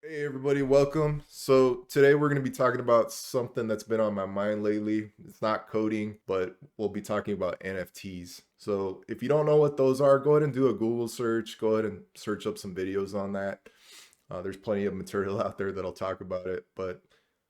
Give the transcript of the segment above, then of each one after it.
Hey everybody, welcome. So today we're going to be talking about something that's been on my mind lately. It's not coding, but we'll be talking about NFTs. So if you don't know what those are, go ahead and do a Google search. Go ahead and search up some videos on that. There's plenty of material out there that'll talk about it, but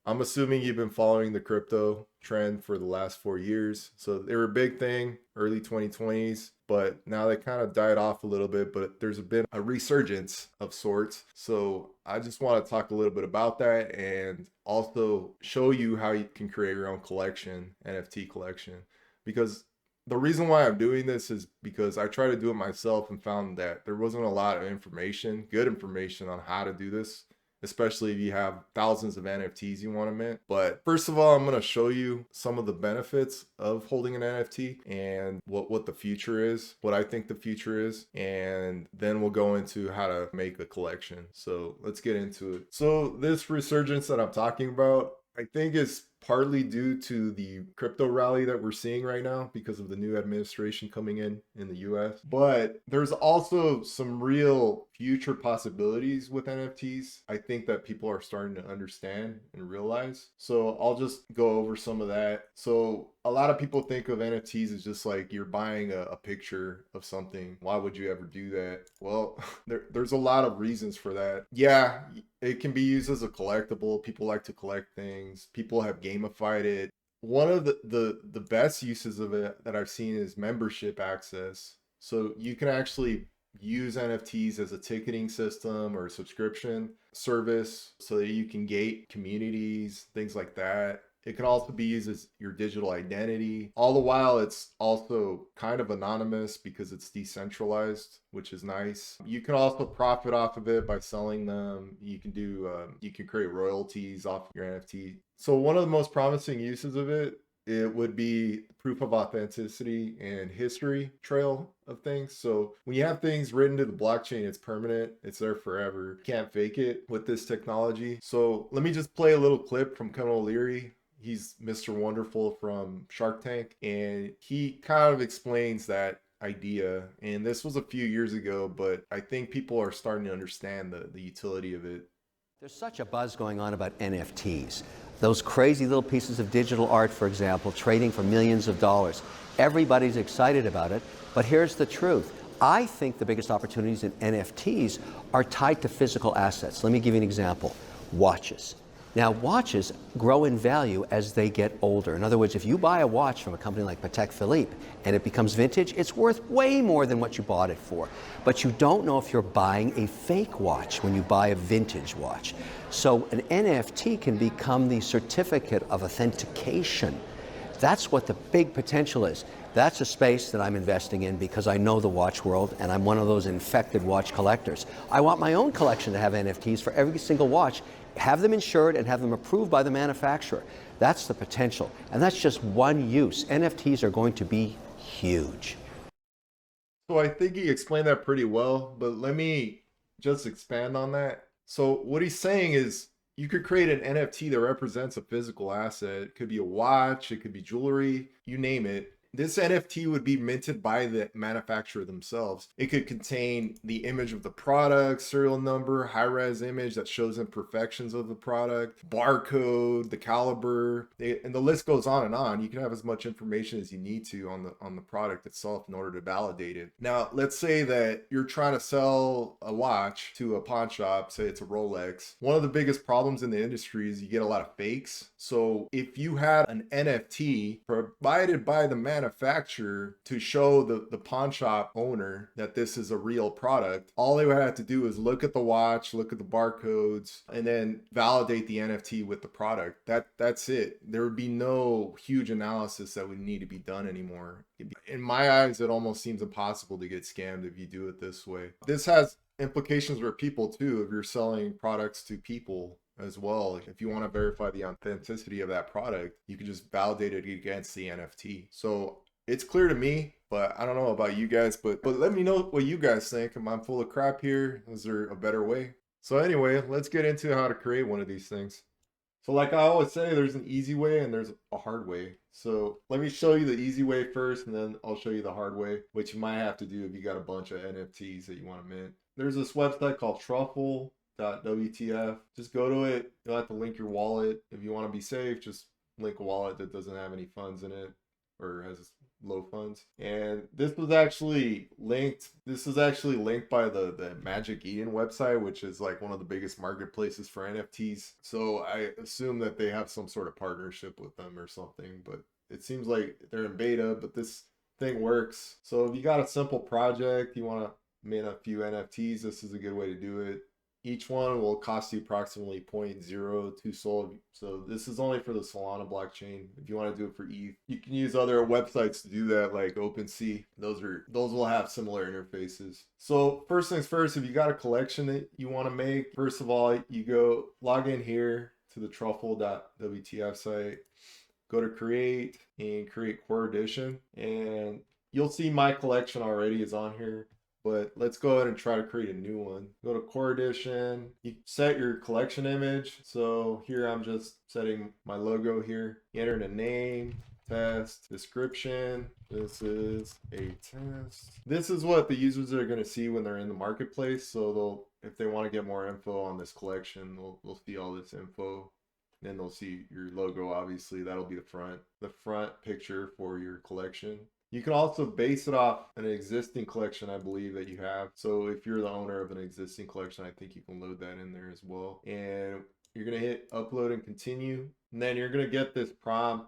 I'm assuming you've been following the crypto trend for the last 4 years. So they were a big thing early 2020s, but now they kind of died off a little bit, but there's been a resurgence of sorts. So I just want to talk a little bit about that and also show you how you can create your own collection, NFT collection, because the reason why I'm doing this is because I tried to do it myself and found that there wasn't a lot of information, good information on how to do this, especially if you have thousands of NFTs you want to mint. But first of all, I'm going to show you some of the benefits of holding an NFT and what the future is, what I think the future is, and then we'll go into how to make a collection. So let's get into it. So this resurgence that I'm talking about, I think is partly due to the crypto rally that we're seeing right now because of the new administration coming in the US. But there's also some real future possibilities with NFTs. I think that people are starting to understand and realize. So I'll just go over some of that. So a lot of people think of NFTs as just like you're buying a picture of something. Why would you ever do that? Well, there's a lot of reasons for that. Yeah, it can be used as a collectible. People like to collect things. People have gamified it. One of the best uses of it that I've seen is membership access. So you can actually use NFTs as a ticketing system or a subscription service so that you can gate communities, things like that. It can also be used as your digital identity. All the while, it's also kind of anonymous because it's decentralized, which is nice. You can also profit off of it by selling them. You can create royalties off your NFT. So one of the most promising uses of it would be proof of authenticity and history trail of things. So when you have things written to the blockchain, it's permanent, it's there forever. You can't fake it with this technology. So let me just play a little clip from Ken O'Leary. He's Mr. Wonderful from Shark Tank, and he kind of explains that idea. And this was a few years ago, but I think people are starting to understand the utility of it. There's such a buzz going on about NFTs. Those crazy little pieces of digital art, for example, trading for millions of dollars. Everybody's excited about it, but here's the truth. I think the biggest opportunities in NFTs are tied to physical assets. Let me give you an example. Watches. Now, watches grow in value as they get older. In other words, if you buy a watch from a company like Patek Philippe and it becomes vintage, it's worth way more than what you bought it for. But you don't know if you're buying a fake watch when you buy a vintage watch. So an NFT can become the certificate of authentication. That's what the big potential is. That's a space that I'm investing in because I know the watch world and I'm one of those infected watch collectors. I want my own collection to have NFTs for every single watch, have them insured and have them approved by the manufacturer. That's the potential. And that's just one use. NFTs are going to be huge. So I think he explained that pretty well, but let me just expand on that. So what he's saying is you could create an NFT that represents a physical asset. It could be a watch, it could be jewelry, you name it. This NFT would be minted by the manufacturer themselves. It could contain the image of the product, serial number, high-res image that shows imperfections of the product, barcode, the caliber, and the list goes on and on. You can have as much information as you need to on the product itself in order to validate it. Now, let's say that you're trying to sell a watch to a pawn shop, say it's a Rolex. One of the biggest problems in the industry is you get a lot of fakes. So if you had an NFT provided by the manufacturer to show the pawn shop owner that this is a real product, all they would have to do is look at the watch, look at the barcodes, and then validate the NFT with the product. That's it. There would be no huge analysis that would need to be done anymore. In my eyes, it almost seems impossible to get scammed if you do it this way. This has implications for people too. If you're selling products to people as well, if you want to verify the authenticity of that product, you can just validate it against the NFT. So it's clear to me, but I don't know about you guys, but let me know what you guys think. Am I full of crap here? Is there a better way? So anyway, let's get into how to create one of these things. So like I always say, there's an easy way and there's a hard way. So let me show you the easy way first, and then I'll show you the hard way, which you might have to do if you got a bunch of NFTs that you want to mint. There's this website called Truffle solana.wtf. Just go to it. You'll have to link your wallet. If you want to be safe, just link a wallet that doesn't have any funds in it or has low funds. And this was actually linked. This is actually linked by the Magic Eden website, which is like one of the biggest marketplaces for NFTs. So I assume that they have some sort of partnership with them or something, but it seems like they're in beta, but this thing works. So if you got a simple project, you want to mint a few NFTs, this is a good way to do it. Each one will cost you approximately 0.02 Sol. So this is only for the Solana blockchain. If you want to do it for ETH, you can use other websites to do that, like OpenSea. Those will have similar interfaces. So first things first, if you got a collection that you want to make, first of all, you go log in here to the truffle.wtf site. Go to create and create core edition, and you'll see my collection already is on here, but let's go ahead and try to create a new one. Go to core edition, you set your collection image. So here I'm just setting my logo here. You enter the name, test, description. This is a test. This is what the users are going to see when they're in the marketplace. So they'll, if they want to get more info on this collection, they'll see all this info. Then they'll see your logo, obviously. That'll be the front picture for your collection. You can also base it off an existing collection, I believe, that you have. So if you're the owner of an existing collection, I think you can load that in there as well. And you're going to hit upload and continue. And then you're going to get this prompt.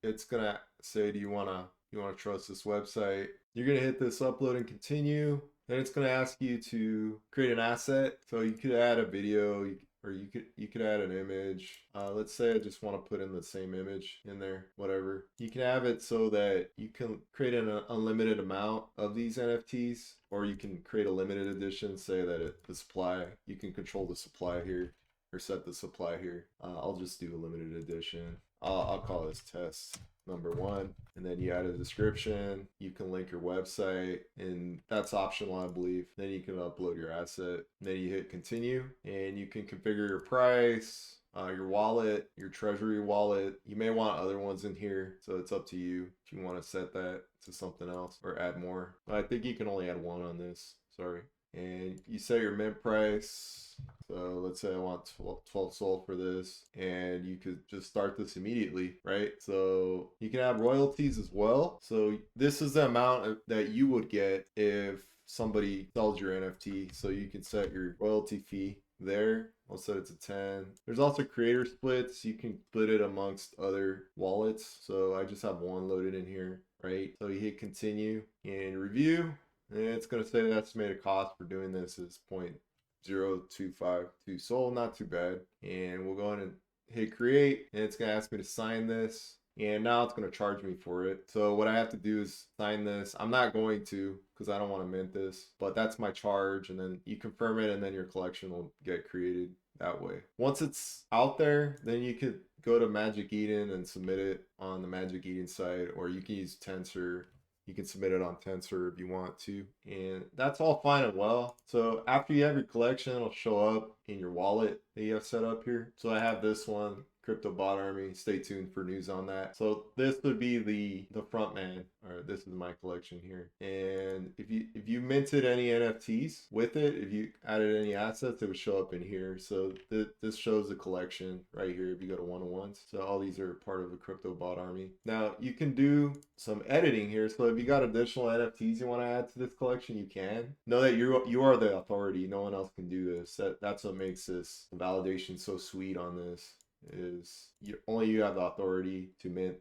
It's going to say, do you want to trust this website? You're going to hit this upload and continue. Then it's going to ask you to create an asset. So you could add a video, or you could add an image. Let's say I just want to put in the same image in there, whatever. You can have it so that you can create an unlimited amount of these NFTs, or you can create a limited edition, say that the supply, you can control the supply here or set the supply here. I'll just do a limited edition. I'll call this test number 1, and then you add a description. You can link your website, and that's optional, I believe. Then you can upload your asset. Then you hit continue, and you can configure your price, your wallet, your treasury wallet. You may want other ones in here, so it's up to you if you want to set that to something else or add more. But I think you can only add one on this. Sorry. And you set your mint price. So let's say I want 12 Sol for this, and you could just start this immediately, right? So you can add royalties as well. So this is the amount that you would get if somebody sells your NFT. So you can set your royalty fee there. I'll set it to 10. There's also creator splits. You can split it amongst other wallets. So I just have one loaded in here, right? So you hit continue and review, and it's going to say the estimated cost for doing this is 0.0252 Sol, not too bad. And we'll go in and hit create, and it's going to ask me to sign this, and now it's going to charge me for it. So what I have to do is sign this. I'm not going to, because I don't want to mint this, but that's my charge, and then you confirm it, and then your collection will get created that way. Once it's out there, then you could go to Magic Eden and submit it on the Magic Eden site, or you can use Tensor. You can submit it on Tensor if you want to, and that's all fine and well. So after you have your collection, it'll show up in your wallet that you have set up here. So I have this one, Crypto Bot Army. Stay tuned for news on that. So this would be the front man, or this is my collection here. And if you minted any NFTs with it, if you added any assets, it would show up in here. So this shows the collection right here if you go to one-on-ones. So all these are part of the Crypto Bot Army. Now you can do some editing here. So if you got additional NFTs you want to add to this collection, you can. Know that you are the authority. No one else can do this. That's what makes this validation so sweet on this. Is only you have the authority to mint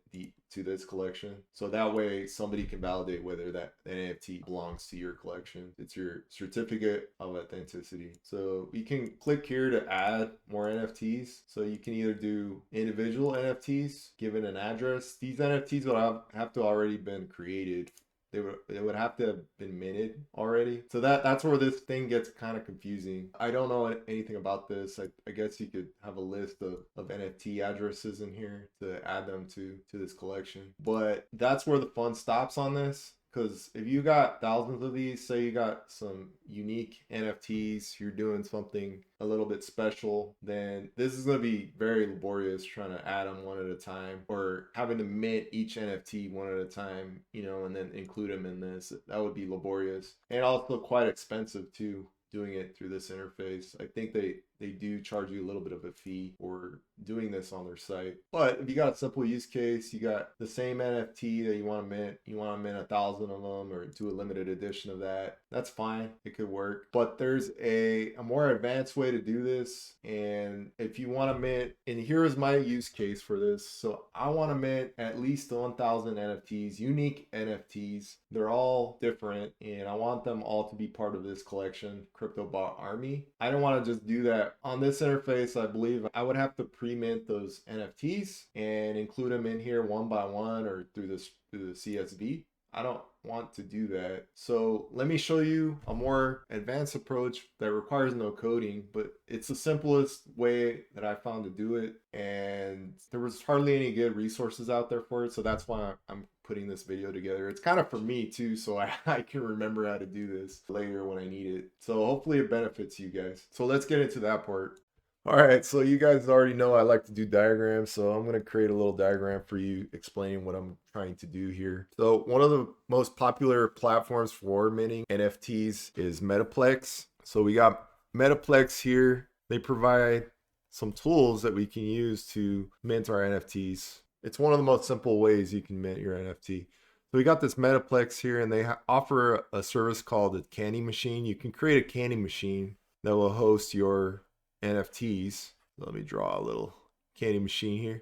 to this collection, so that way somebody can validate whether that NFT belongs to your collection. It's your certificate of authenticity. So you can click here to add more NFTs. So you can either do individual NFTs given an address. These NFTs will have to already been created. They would have to have been minted already. So that's where this thing gets kind of confusing. I don't know anything about this. I guess you could have a list of NFT addresses in here to add them to this collection. But that's where the fun stops on this. Because if you got thousands of these, say you got some unique NFTs, you're doing something a little bit special, then this is going to be very laborious trying to add them one at a time, or having to mint each NFT one at a time, and then include them in this. That would be laborious and also quite expensive too, doing it through this interface. I think they do charge you a little bit of a fee for doing this on their site. But if you got a simple use case, you got the same NFT that you want to mint, you want to mint 1,000 of them or do a limited edition of that, that's fine. It could work. But there's a more advanced way to do this. And if you want to mint, and here is my use case for this. So I want to mint at least 1,000 NFTs, unique NFTs. They're all different, and I want them all to be part of this collection, CryptoBot Army. I don't want to just do that on this interface. I believe I would have to pre-mint those NFTs and include them in here one by one or through the CSV. I don't want to do that. So let me show you a more advanced approach that requires no coding, but it's the simplest way that I found to do it. And there was hardly any good resources out there for it. So that's why I'm putting this video together. It's kind of for me too, so I can remember how to do this later when I need it. So hopefully it benefits you guys. So let's get into that part. All right, so you guys already know I like to do diagrams, so I'm going to create a little diagram for you explaining what I'm trying to do here. So one of the most popular platforms for minting NFTs is Metaplex. So we got Metaplex here. They provide some tools that we can use to mint our NFTs. It's one of the most simple ways you can mint your NFT. So we got this Metaplex here, and they offer a service called a candy machine. You can create a candy machine that will host your NFTs. Let me draw a little candy machine here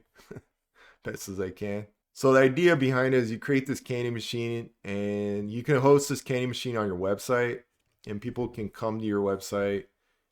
best as I can. So the idea behind it is you create this candy machine and you can host this candy machine on your website, and people can come to your website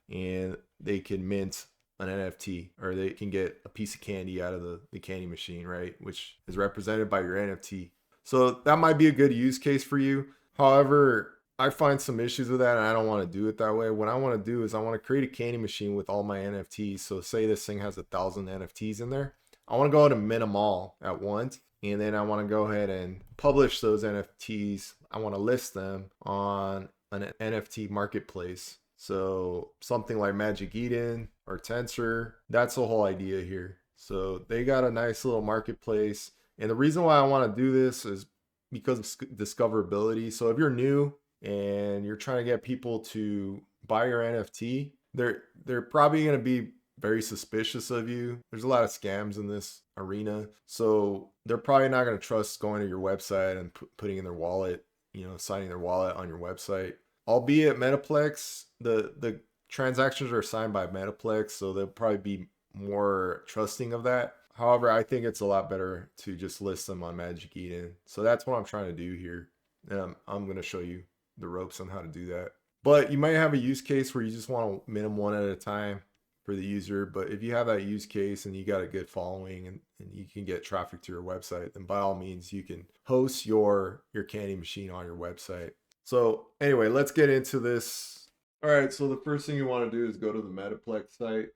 and they can mint an NFT, or they can get a piece of candy out of the candy machine, right? Which is represented by your NFT. So that might be a good use case for you. However, I find some issues with that, and I don't want to do it that way. What I want to do is I want to create a candy machine with all my NFTs. So say this thing has 1,000 NFTs in there. I want to go ahead and mint them all at once. And then I want to go ahead and publish those NFTs. I want to list them on an NFT marketplace. So something like Magic Eden or Tensor. That's the whole idea here. So they got a nice little marketplace. And the reason why I want to do this is because of discoverability. So if you're new and you're trying to get people to buy your NFT, they're probably going to be very suspicious of you. There's a lot of scams in this arena. So they're probably not going to trust going to your website and putting in their wallet, signing their wallet on your website. Albeit Metaplex, the transactions are signed by Metaplex, so they'll probably be more trusting of that. However, I think it's a lot better to just list them on Magic Eden. So that's what I'm trying to do here. And I'm going to show you the ropes on how to do that. But you might have a use case where you just want to mint them one at a time for the user. But if you have that use case and you got a good following and you can get traffic to your website, then by all means, you can host your candy machine on your website. So anyway, let's get into this. All right, so the first thing you want to do is go to the Metaplex site.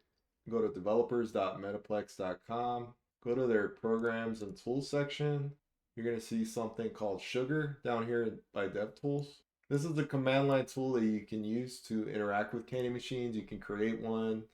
Go to developers.metaplex.com. Go to their programs and tools section. You're going to see something called Sugar down here by DevTools. This is the command line tool that you can use to interact with candy machines. You can create one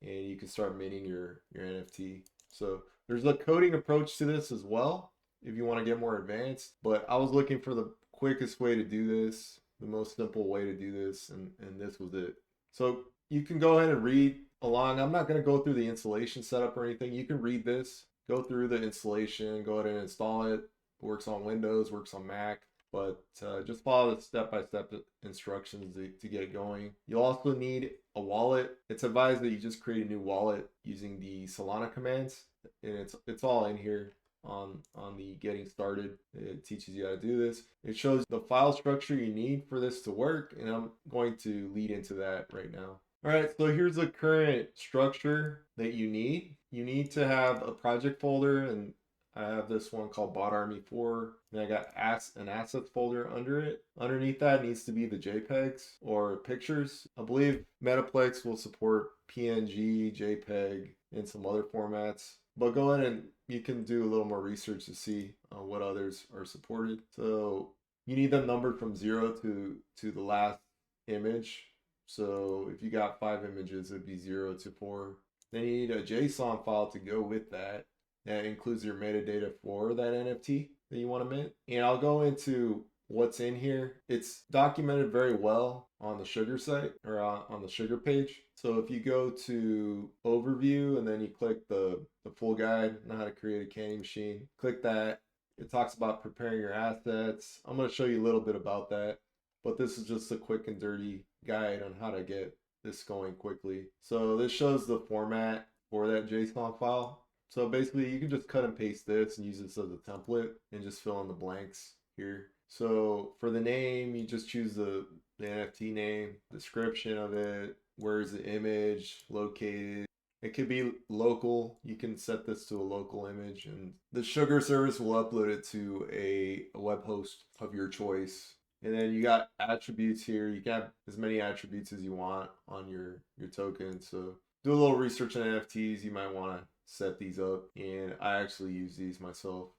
and you can start minting your NFT. So there's a coding approach to this as well if you want to get more advanced. But I was looking for the quickest way to do this, the most simple way to do this, and this was it. So you can go ahead and read along. I'm not going to go through the installation setup or anything. You can read this, go through the installation, go ahead and install it. It works on Windows, works on Mac, but just follow the step-by-step instructions to get going. You'll also need a wallet. It's advised that you just create a new wallet using the Solana commands, and it's all in here on the getting started. It teaches you how to do this. It shows the file structure you need for this to work, and I'm going to lead into that right now. All right, so here's the current structure that you need. You need to have a project folder, and I have this one called Bot Army 4, and I got an assets folder under it. Underneath that needs to be the JPEGs or pictures. I believe Metaplex will support PNG, JPEG, and some other formats. But go ahead and you can do a little more research to see what others are supported. So you need them numbered from 0 to the last image. So if you got 5 images, it'd be 0 to 4. Then you need a JSON file to go with that. That includes your metadata for that NFT that you want to mint. And I'll go into what's in here. It's documented very well on the Sugar site or on the Sugar page. So if you go to overview and then you click the full guide on how to create a candy machine, click that. It talks about preparing your assets. I'm going to show you a little bit about that, but this is just a quick and dirty guide on how to get this going quickly. So this shows the format for that JSON file. So basically you can just cut and paste this and use this as a template and just fill in the blanks here. So for the name, you just choose the NFT name, description of it, where's the image located. It could be local. You can set this to a local image, and the Sugar service will upload it to a web host of your choice. And then you got attributes here. You can have as many attributes as you want on your token. So do a little research on NFTs. You might want to set these up, and I actually use these myself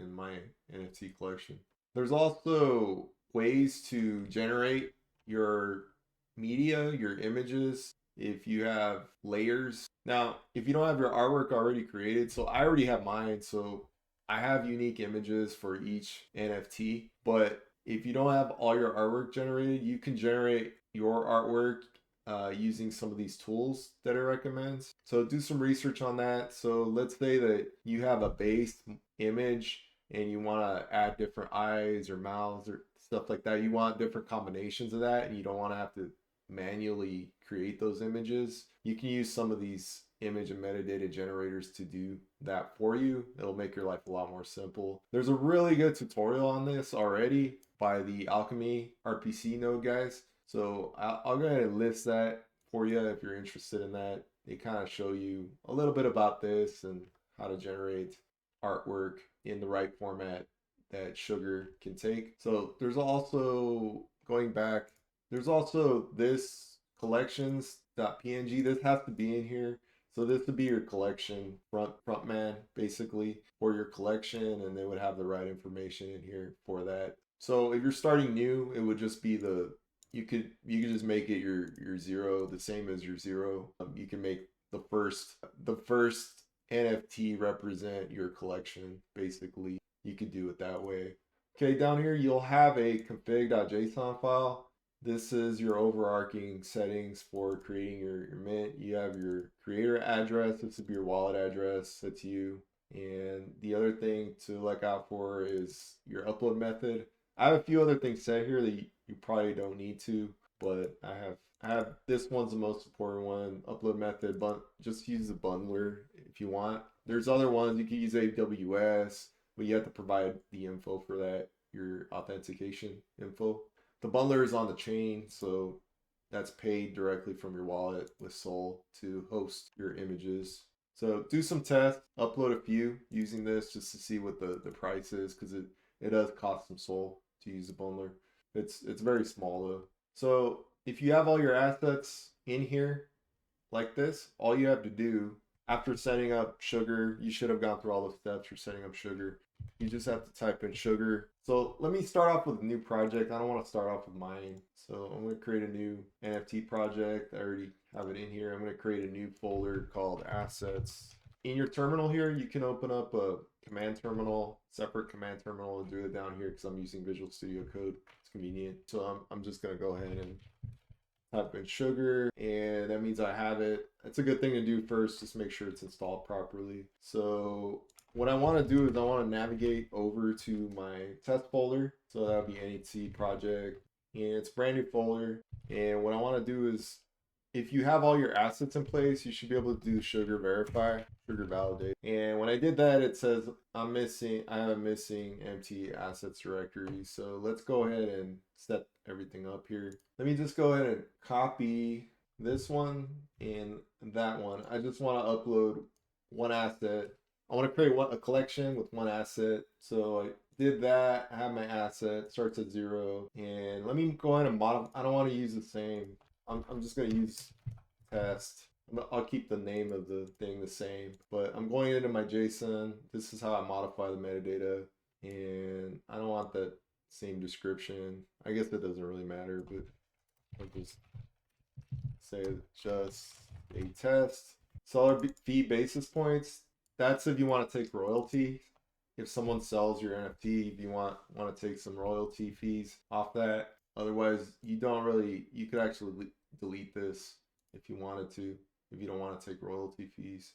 in my NFT collection. There's also ways to generate your media, your images, if you have layers. Now, if you don't have your artwork already created, so I already have mine, so I have unique images for each NFT, but if you don't have all your artwork generated, you can generate your artwork using some of these tools that it recommends. So do some research on that. So let's say that you have a base image and you want to add different eyes or mouths or stuff like that. You want different combinations of that, and you don't want to have to manually create those images. You can use some of these image and metadata generators to do that for you. It'll make your life a lot more simple. There's a really good tutorial on this already by the Alchemy RPC node guys. So I'll go ahead and list that for you if you're interested in that. They kind of show you a little bit about this and how to generate artwork in the right format that Sugar can take. So there's also, going back, there's also this collections.png. This has to be in here. So this would be your collection front man basically for your collection, and they would have the right information in here for that. So if you're starting new, it would just be you could just make it your zero, the same as your zero. You can make the first NFT represent your collection basically. You could do it that way. Okay, down here you'll have a config.json file. This is your overarching settings for creating your mint. You have your creator address. This would be your wallet address. That's you. And the other thing to look out for is your upload method. I have a few other things set here that you probably don't need to, but I have this one's the most important one. Upload method, but just use the bundler if you want. There's other ones you can use AWS, but you have to provide the info for that, your authentication info. The bundler is on the chain, so that's paid directly from your wallet with Sol to host your images. So do some tests, upload a few using this just to see what the price is, because it does cost some Sol to use the bundler. It's very small though. So if you have all your assets in here like this, all you have to do after setting up Sugar, you should have gone through all the steps for setting up Sugar. You just have to type in Sugar. So let me start off with a new project. I don't want to start off with mine. So I'm going to create a new NFT project. I already have it in here. I'm going to create a new folder called Assets. In your terminal here, you can open up a command terminal, separate command terminal, and do it down here because I'm using Visual Studio Code. It's convenient. So I'm just going to go ahead and type in Sugar, and that means I have it. It's a good thing to do first, just make sure it's installed properly. So what I want to do is I want to navigate over to my test folder. So that would be NET project, and it's a brand new folder. And what I want to do is, if you have all your assets in place, you should be able to do Sugar verify, Sugar validate. And when I did that, it says I have a missing empty assets directory. So let's go ahead and set everything up here. Let me just go ahead and copy this one and that one. I just want to upload one asset. I want to create a collection with one asset. So I did that. I have my asset, starts at 0. And let me go ahead and modify. I don't want to use the same. I'm just going to use test. I'll keep the name of the thing the same, but I'm going into my JSON. This is how I modify the metadata, and I don't want that same description. I guess that doesn't really matter, but I'll just say just a test. Seller fee basis points. That's if you want to take royalty. if someone sells your NFT, if you want to take some royalty fees off that. Otherwise, you don't really, you could actually delete this if you wanted to, if you don't want to take royalty fees.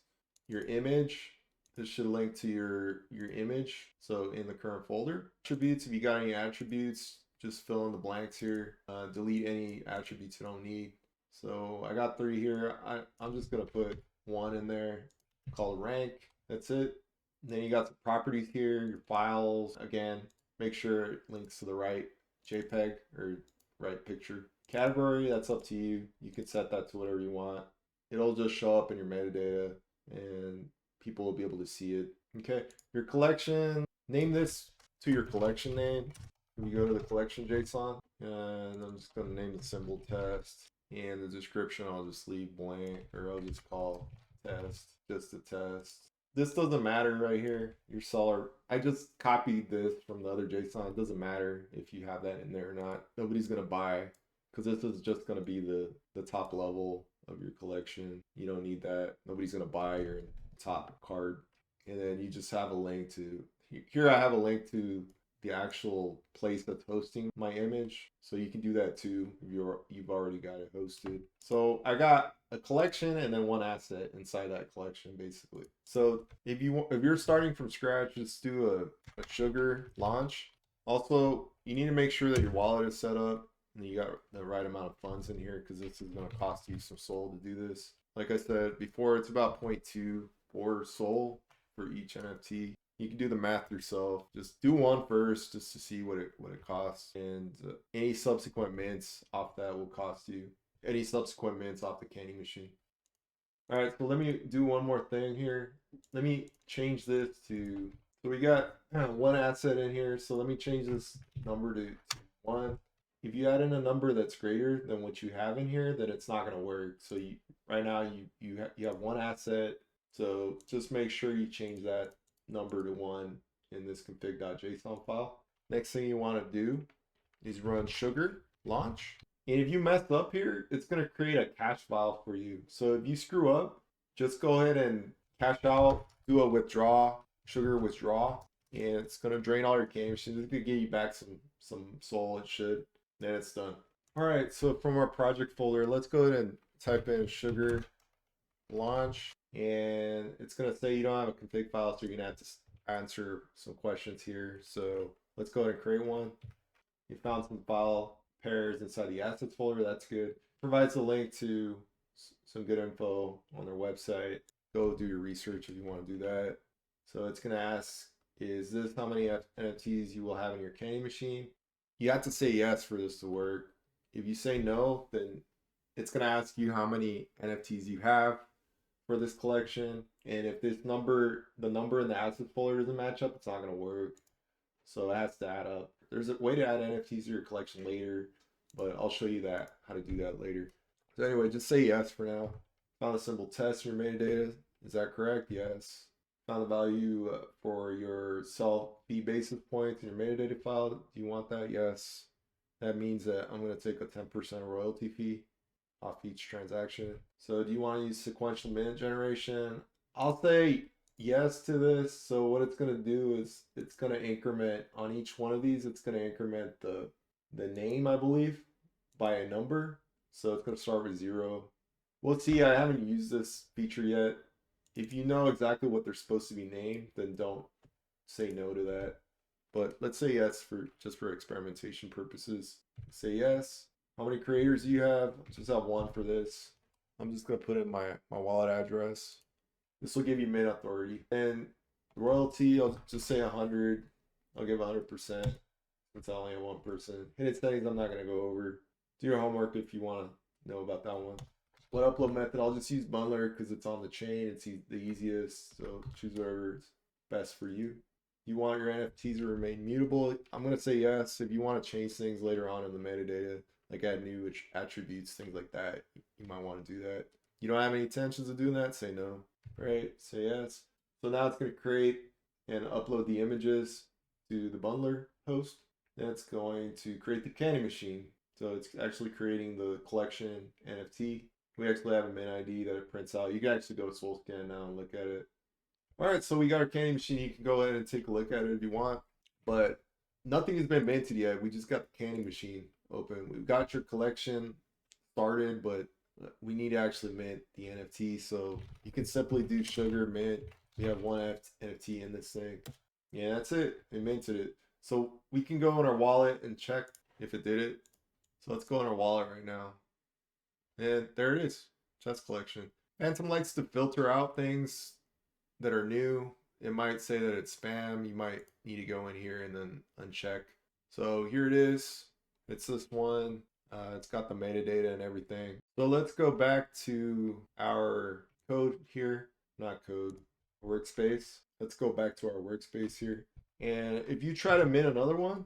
Your image, this should link to your image. So in the current folder, attributes, if you got any attributes, just fill in the blanks here. Delete any attributes you don't need. So I got 3 here. I'm just gonna put 1 in there, called rank. That's it. And then you got the properties here, your files. Again, make sure it links to the right JPEG or right picture. Category, that's up to you. You can set that to whatever you want. It'll just show up in your metadata and people will be able to see it. Okay, your collection, name this to your collection name. You go to the collection JSON, and I'm just gonna name the symbol test. And the description I'll just leave blank, or I'll just call test, just a test. This doesn't matter right here. Your seller, I just copied this from the other JSON. It doesn't matter if you have that in there or not. Nobody's gonna buy because this is just gonna be the top level of your collection. You don't need that. Nobody's gonna buy your top card. And then you just have a link to, here I have a link to the actual place that's hosting my image. So you can do that too if you've already got it hosted. So I got a collection and then 1 asset inside that collection basically. So if you're starting from scratch, just do a sugar launch. Also, you need to make sure that your wallet is set up and you got the right amount of funds in here because this is going to cost you some SOL to do this. Like I said before, it's about 0.24 SOL for each NFT. You can do the math yourself. Just do 1 first just to see what it costs, and any subsequent mints off that will cost you. Any subsequent mints off the candy machine. All right, so let me do one more thing here. Let me change this to, so we got 1 asset in here. So let me change this number to 1. If you add in a number that's greater than what you have in here, then it's not going to work. So right now you have 1 asset. So just make sure you change that number to 1 in this config.json file. Next thing you want to do is run sugar launch. And if you mess up here, it's going to create a cache file for you. So if you screw up, just go ahead and cache out, do a withdraw, sugar withdraw, and it's going to drain all your candy machines. It's going to give you back some SOL, it should. Then it's done. All right, so from our project folder, let's go ahead and type in sugar launch, and it's going to say you don't have a config file, so you're going to have to answer some questions here. So let's go ahead and create one. You found some file pairs inside the assets folder. That's good. Provides a link to some good info on their website. Go do your research if you want to do that. So it's going to ask, is this how many NFTs you will have in your candy machine? You have to say yes for this to work. If you say no, then it's going to ask you how many NFTs you have for this collection. And if the number in the assets folder doesn't match up, it's not going to work. So it has to add up. There's a way to add NFTs to your collection later, but I'll show you how to do that later. So anyway, just say yes for now. Found a symbol test in your metadata. Is that correct? Yes. Found the value for your sell fee basis points in your metadata file. Do you want that? Yes. That means that I'm going to take a 10% royalty fee off each transaction. So do you want to use sequential mint generation? I'll say yes to this. So what it's going to do is it's going to increment on each one of these. It's going to increment the name, I believe, by a number. So it's going to start with 0. We'll see. I haven't used this feature yet. If you know exactly what they're supposed to be named, then don't say no to that. But let's say yes for just for experimentation purposes. Say yes. How many creators do you have? Just have 1 for this. I'm just going to put in my wallet address. This will give you mint authority. And royalty, I'll just say 100. I'll give 100% since I only have 1 person. Hidden settings, I'm not going to go over. Do your homework if you want to know about that one. What upload method? I'll just use bundler because it's on the chain. It's the easiest. So choose whatever's best for you. You want your NFTs to remain mutable? I'm going to say yes. If you want to change things later on in the metadata, like add new attributes, things like that, you might want to do that. You don't have any intentions of doing that? Say no. Right? Say yes. So now it's going to create and upload the images to the bundler host. Then it's going to create the candy machine. So it's actually creating the collection NFT. We actually have a mint ID that it prints out. You can actually go to SoulScan now and look at it. All right, so we got our candy machine. You can go ahead and take a look at it if you want, but nothing has been minted yet. We just got the candy machine open. We've got your collection started, but we need to actually mint the NFT. So you can simply do sugar mint. We have one NFT in this thing. Yeah, that's it. It minted it. So we can go in our wallet and check if it did it. So let's go in our wallet right now. And there it is. Chest collection. Phantom likes to filter out things that are new. It might say that it's spam. You might need to go in here and then uncheck. So here it is. It's this one. It's got the metadata and everything. So let's go back to our code here. Not code, workspace. Let's go back to our workspace here. And if you try to mint another one,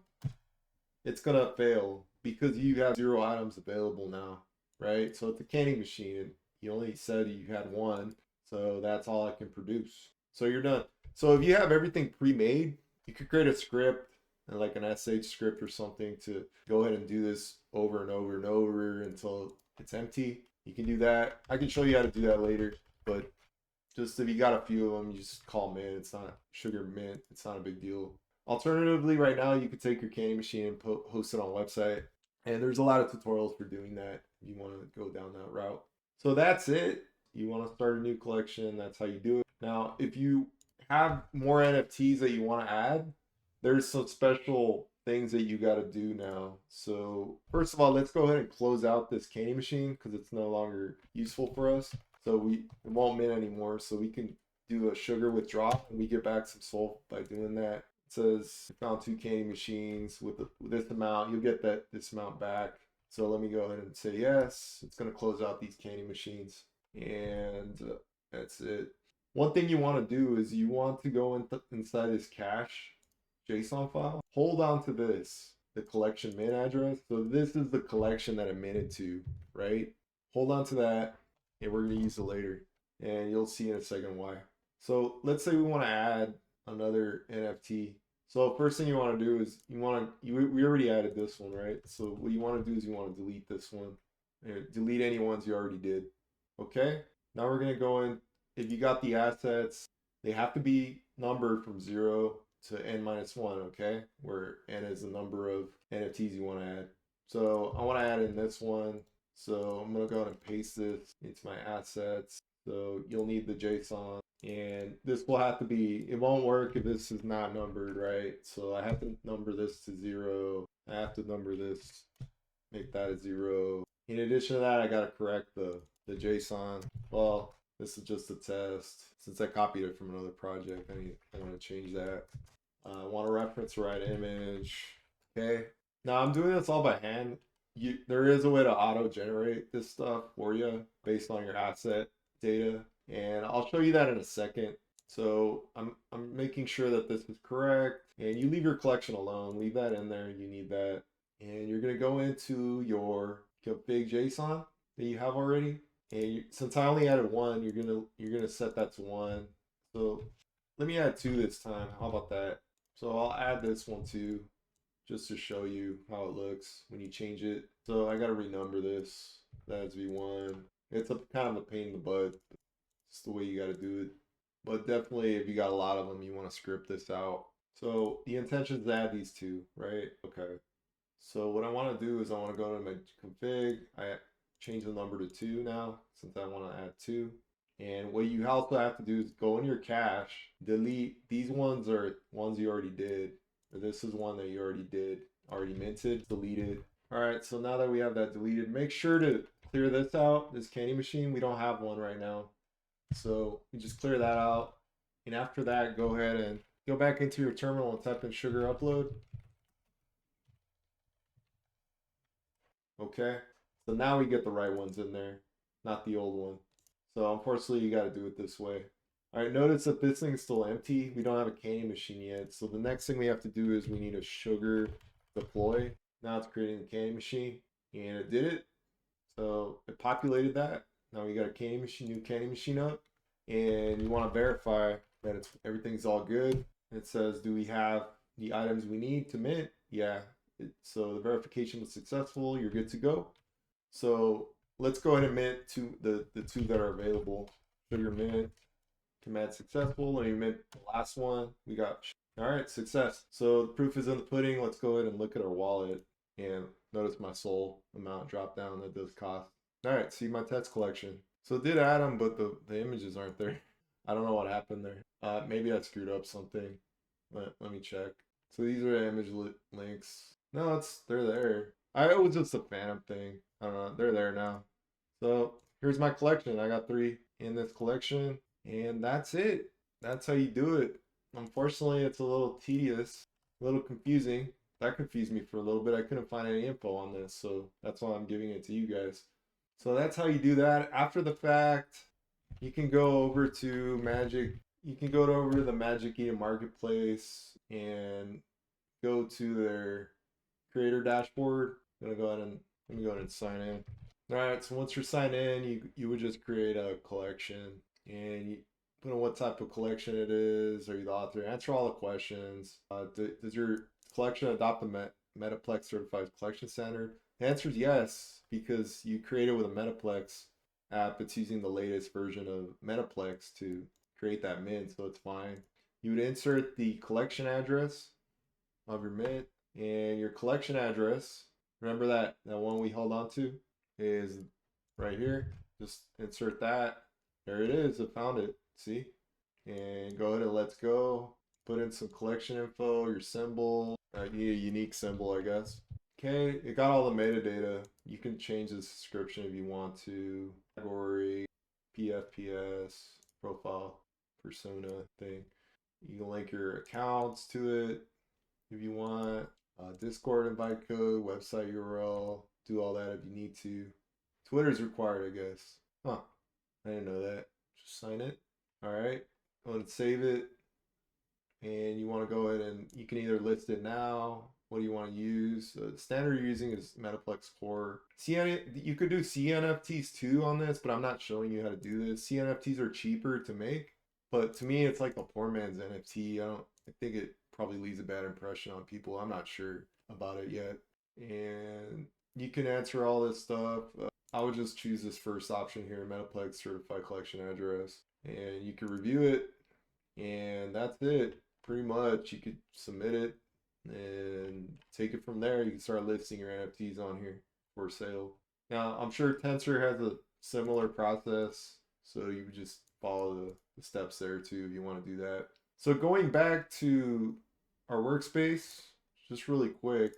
it's gonna fail because you have 0 items available now, right? So it's a candy machine and you only said you had one, so that's all I can produce. So you're done. So if you have everything pre-made, you could create a script and like an SH script or something to go ahead and do this over and over and over until it's empty. You can do that. I can show you how to do that later, but just if you got a few of them, you just call mint. It's not sugar mint. It's not a big deal. Alternatively, right now you could take your candy machine and host it on a website, and there's a lot of tutorials for doing that if you want to go down that route. So that's it. You want to start a new collection, that's how you do it. Now, if you have more NFTs that you want to add, there's some special things that you got to do now. So first of all, let's go ahead and close out this candy machine because it's no longer useful for us. So it won't mint anymore. So we can do a sugar withdrawal and we get back some soul by doing that. It says found 2 candy machines with this amount. You'll get this amount back. So let me go ahead and say yes. It's going to close out these candy machines. And that's it. One thing you want to do is you want to go inside this cache JSON file. Hold on to this, the collection mint address. So this is the collection that it minted to, right? Hold on to that, and we're going to use it later. And you'll see in a second why. So let's say we want to add another NFT. So first thing you want to do is we already added this one, right? So what you want to do is you want to delete this one. Delete any ones you already did. Okay? Now we're going to go in. If you got the assets, they have to be numbered from 0 to n-1, okay? Where n is the number of NFTs you want to add. So I want to add in this one. So I'm going to go ahead and paste this into my assets. So you'll need the JSON. And this will have to be, it won't work if this is not numbered, right? So I have to number this to 0. I have to number this, make that a 0. In addition to that, I got to correct the JSON. Well, this is just a test. Since I copied it from another project, I want to change that. I want to reference the right image. Okay. Now I'm doing this all by hand. There is a way to auto-generate this stuff for you based on your asset data, and I'll show you that in a second. So I'm making sure that this is correct, and you leave your collection alone. Leave that in there. You need that, and you're gonna go into your config JSON that you have already. And since I only added one, you're gonna set that to 1. So let me add 2 this time. How about that? So I'll add this one too, just to show you how it looks when you change it. So I gotta renumber this. That's V1. It's a kind of a pain in the butt. It's the way you gotta do it. But definitely, if you got a lot of them, you want to script this out. So the intention is to add these 2, right? Okay. So what I want to do is I want to go to my config. I change the number to 2 now since I want to add 2. And what you also have to do is go in your cache, delete. These ones are ones you already did. Or this is one that you already did, already minted, delete it. All right, so now that we have that deleted, make sure to clear this out, this candy machine. We don't have one right now. So you just clear that out. And after that, go ahead and go back into your terminal and type in sugar upload. Okay, so now we get the right ones in there, not the old one. So unfortunately, you got to do it this way. All right, notice that this thing's still empty. We don't have a candy machine yet. So the next thing we have to do is we need a sugar deploy. Now it's creating the candy machine, and it did it. So it populated that. Now we got a candy machine, new candy machine up, and you want to verify that everything's all good. It says, do we have the items we need to mint? Yeah. So the verification was successful. You're good to go. So let's go ahead and mint the 2 that are available. Sugar mint. Command successful. Let me mint the last one. We got, all right, success. So the proof is in the pudding. Let's go ahead and look at our wallet and notice my SOL amount drop down. That does cost. All right, see my text collection. So it did add them, but the images aren't there. I don't know what happened there. Maybe I screwed up something. Let me check. So these are image links. No, they're there. I was just a phantom thing. I don't know. They're there now. So here's my collection. I got 3 in this collection, and that's it. That's how you do it. Unfortunately, it's a little tedious, a little confusing. That confused me for a little bit. I couldn't find any info on this, so that's why I'm giving it to you guys. So that's how you do that. After the fact, you can go over to Magic. You can go over to the Magic Eden Marketplace and go to their creator dashboard. I'm gonna go ahead and let me go ahead and sign in. All right, so once you're signed in, you would just create a collection and you put in what type of collection it is. Are you the author? Answer all the questions. Does your collection adopt the Metaplex certified collection standard? The answer is yes, because you created with a Metaplex app. It's using the latest version of Metaplex to create that mint, so it's fine. You would insert the collection address of your mint and your collection address. Remember that one we held on to is right here. Just insert that. There it is. I found it. See? And go ahead and let's go. Put in some collection info, your symbol. You need a unique symbol, I guess. Okay, it got all the metadata. You can change the description if you want to. Category, PFPS, profile, persona thing. You can link your accounts to it if you want. Discord invite code, website URL. Do all that if you need to. Twitter's required, I guess. Huh. I didn't know that. Just sign it. All right. Go ahead and save it. And you want to go ahead and you can either list it now. What do you want to use? The standard you're using is Metaplex Core. You could do CNFTs too on this, but I'm not showing you how to do this. CNFTs are cheaper to make, but to me, it's like a poor man's NFT. I think it probably leaves a bad impression on people. I'm not sure about it yet. And you can answer all this stuff. I would just choose this first option here, Metaplex Certified Collection Address. And you can review it. And that's it. Pretty much. You could submit it and take it from there. You can start listing your NFTs on here for sale. Now, I'm sure Tensor has a similar process. So you would just follow the steps there too if you want to do that. So going back to our workspace, just really quick,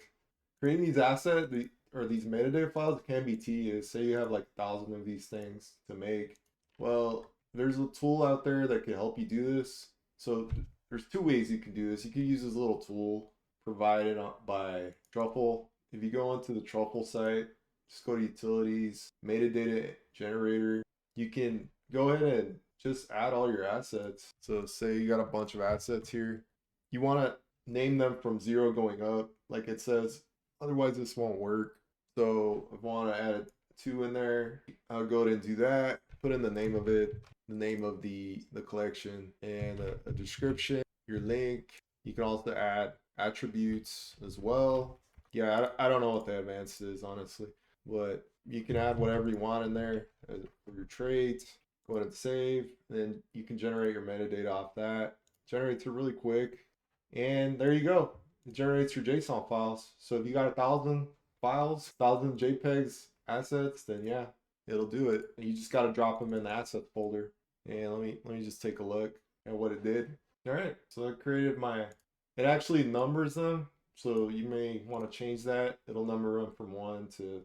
creating these assets or these metadata files can be tedious. Say you have like 1,000 of these things to make. Well, there's a tool out there that can help you do this. So there's 2 ways you can do this. You can use this little tool provided by Truffle. If you go onto the Truffle site, just go to Utilities, Metadata Generator. You can go ahead and just add all your assets. So say you got a bunch of assets here. You want to name them from 0 going up, like it says. Otherwise, this won't work. So if I want to add a 2 in there, I'll go ahead and do that. Put in the name of it, the name of the collection, and a description, your link. You can also add attributes as well. Yeah, I don't know what the advanced is, honestly. But you can add whatever you want in there for your trades. Go ahead and save. Then you can generate your metadata off that. Generates it really quick. And there you go. It generates your JSON files. So if you got 1,000 files, 1,000 JPEGs assets, then yeah, it'll do it. You just got to drop them in the assets folder. And let me just take a look at what it did. All right, so I created it actually numbers them. So you may want to change that. It'll number them from 1 to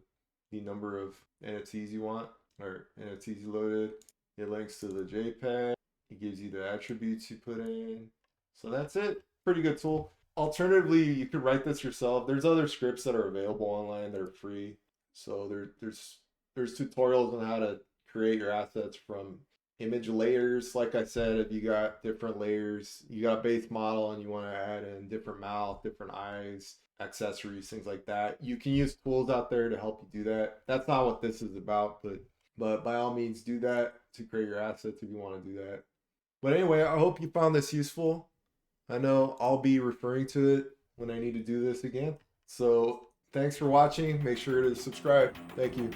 the number of NFTs you want or NFTs you loaded. It links to the JPEG. It gives you the attributes you put in. So that's it. Pretty good tool. Alternatively, you could write this yourself. There's other scripts that are available online that are free. So there's tutorials on how to create your assets from image layers. Like I said, if you got different layers, you got a base model and you want to add in different mouth, different eyes, accessories, things like that. You can use tools out there to help you do that. That's not what this is about, but by all means do that to create your assets if you want to do that. But anyway, I hope you found this useful. I know I'll be referring to it when I need to do this again. So thanks for watching. Make sure to subscribe. Thank you.